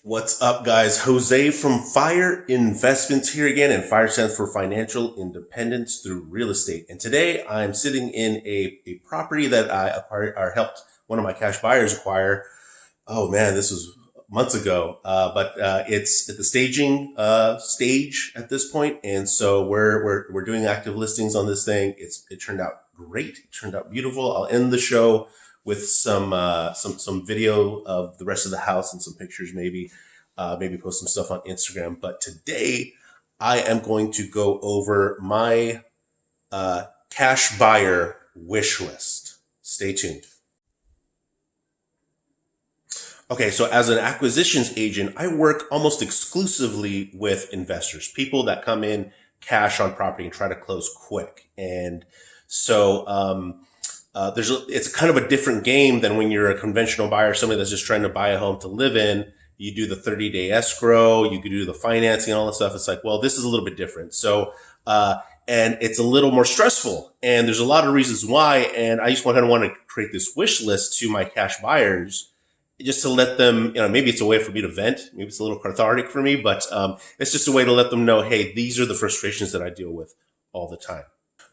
What's up, guys? Jose from Fire Investments here again, and Fire stands for Financial Independence Through Real Estate. And today I'm sitting in a property that I acquired or helped one of my cash buyers acquire. Oh man, this was months ago, but it's at the staging stage at this point, and so we're doing active listings on this thing. It turned out great. It turned out beautiful. I'll end the show with some video of the rest of the house and some pictures, maybe post some stuff on Instagram. But today I am going to go over my cash buyer wish list. Stay tuned. Okay, so as an acquisitions agent, I work almost exclusively with investors, people that come in cash on property and try to close quick. And so it's kind of a different game than when you're a conventional buyer, somebody that's just trying to buy a home to live in. You do the 30-day escrow, you could do the financing and all that stuff. It's like, well, this is a little bit different. So, and it's a little more stressful, and there's a lot of reasons why. And I just want to create this wish list to my cash buyers, just to let them, maybe it's a way for me to vent. Maybe it's a little cathartic for me, but it's just a way to let them know, hey, these are the frustrations that I deal with all the time.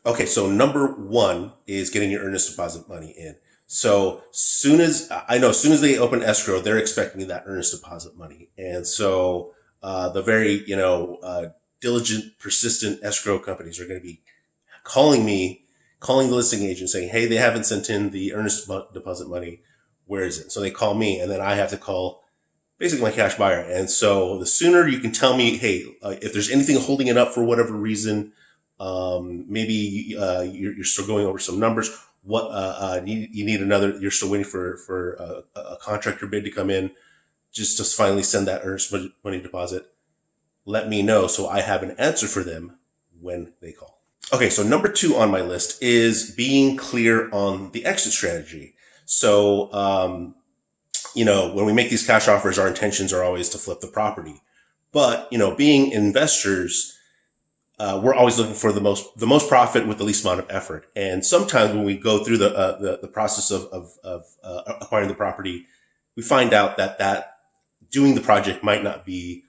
Okay, so number one is getting your earnest deposit money in. So soon as they open escrow, they're expecting that earnest deposit money. And so the very, diligent, persistent escrow companies are going to be calling the listing agent saying, hey, they haven't sent in the earnest deposit money. Where is it? So they call me, and then I have to call basically my cash buyer. And so the sooner you can tell me, hey, if there's anything holding it up for whatever reason, maybe you're still going over some numbers. You need another, you're still waiting for a contractor bid to come in, just to finally send that earnest money deposit. Let me know so I have an answer for them when they call. Okay, so number two on my list is being clear on the exit strategy. So, when we make these cash offers, our intentions are always to flip the property. But, being investors, we're always looking for the most profit with the least amount of effort. And sometimes when we go through the process of acquiring the property, we find out that doing the project might not be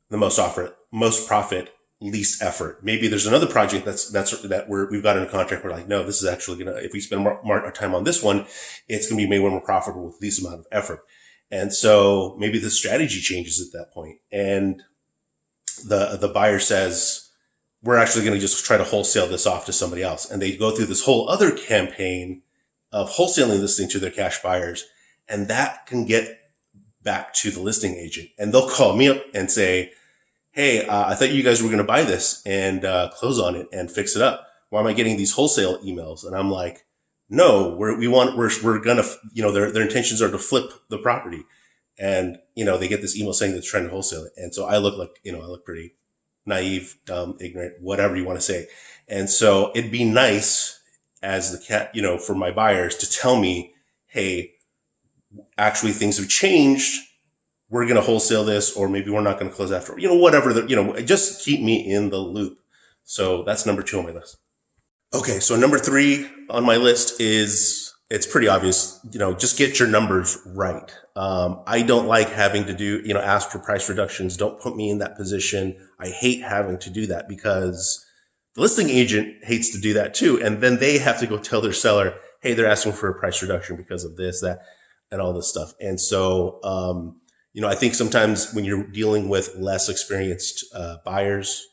the most profit, least effort. Maybe there's another project we've got in a contract. We're like, no, this is actually if we spend more time on this one, it's gonna be made more profitable with the least amount of effort. And so maybe the strategy changes at that point, and the buyer says, we're actually going to just try to wholesale this off to somebody else. And they go through this whole other campaign of wholesaling this thing to their cash buyers. And that can get back to the listing agent. And they'll call me up and say, hey, I thought you guys were going to buy this and close on it and fix it up. Why am I getting these wholesale emails? And I'm like, no, we're going to, their intentions are to flip the property. And, they get this email saying they're trying to wholesale it. And so I look like, I look pretty naive, dumb, ignorant, whatever you want to say. And so it'd be nice as for my buyers to tell me, hey, actually things have changed. We're going to wholesale this, or maybe we're not going to close after, whatever, just keep me in the loop. So that's number two on my list. Okay. So number three on my list is, it's pretty obvious, just get your numbers right. I don't like having to ask for price reductions. Don't put me in that position. I hate having to do that because the listing agent hates to do that too. And then they have to go tell their seller, hey, they're asking for a price reduction because of this, that, and all this stuff. And so, I think sometimes when you're dealing with less experienced buyers,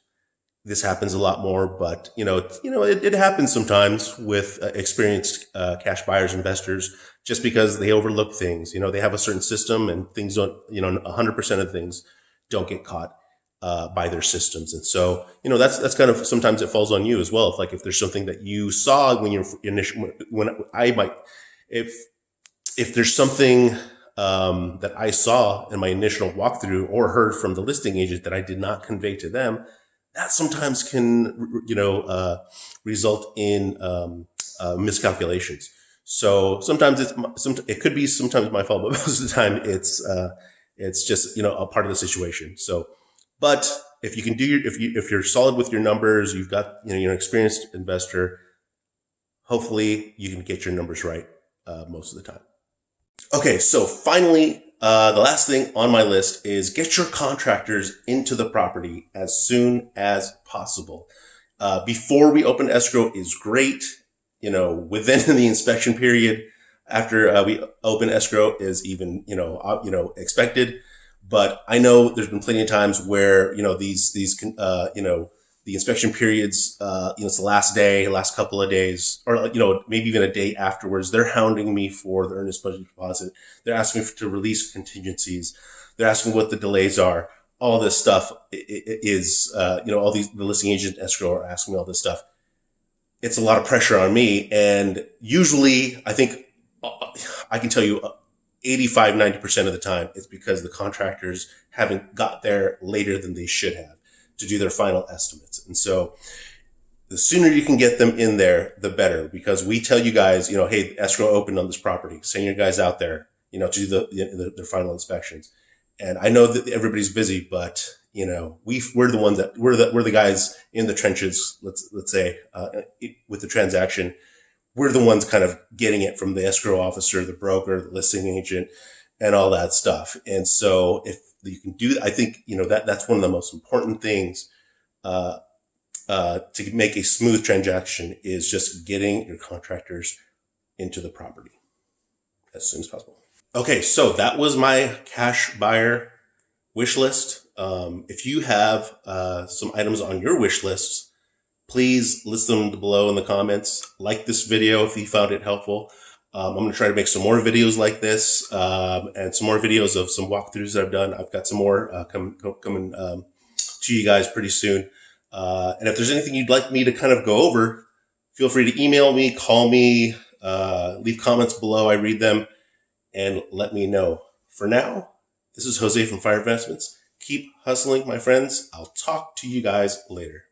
this happens a lot more, but it happens sometimes with experienced cash buyers, investors, just because they overlook things. They have a certain system, and things don't, 100% of things don't get caught by their systems. And so, that's kind of, sometimes it falls on you as well. If there's something that you saw when if there's something that I saw in my initial walkthrough or heard from the listing agent that I did not convey to them, that sometimes can, result in miscalculations. So sometimes it could be sometimes my fault, but most of the time it's just, a part of the situation. So, but if you can if you're solid with your numbers, you've got, you're an experienced investor, hopefully you can get your numbers right most of the time. Okay, so finally, The last thing on my list is get your contractors into the property as soon as possible. Before we open escrow is great. Within the inspection period, after we open escrow is even expected. But I know there's been plenty of times where the inspection periods, it's the last day, last couple of days, or maybe even a day afterwards. They're hounding me for the earnest budget deposit. They're asking me to release contingencies. They're asking what the delays are. All this stuff is, all the listing agent escrow are asking me all this stuff. It's a lot of pressure on me. And usually I think I can tell you 85-90% of the time it's because the contractors haven't got there later than they should have to do their final estimates. And so the sooner you can get them in there, the better, because we tell you guys, hey, escrow opened on this property. Send your guys out there, to do their final inspections. And I know that everybody's busy, but we're the ones that we're the guys in the trenches. Let's say with the transaction, we're the ones kind of getting it from the escrow officer, the broker, the listing agent, and all that stuff. And so if you can do, I think that's one of the most important things to make a smooth transaction is just getting your contractors into the property as soon as possible. Okay, so that was my cash buyer wish list. If you have some items on your wish lists, please list them below in the comments. Like this video if you found it helpful. I'm going to try to make some more videos like this and some more videos of some walkthroughs that I've done. I've got some more coming to you guys pretty soon. And if there's anything you'd like me to kind of go over, feel free to email me, call me, leave comments below. I read them and let me know. For now, this is Jose from Fire Investments. Keep hustling, my friends. I'll talk to you guys later.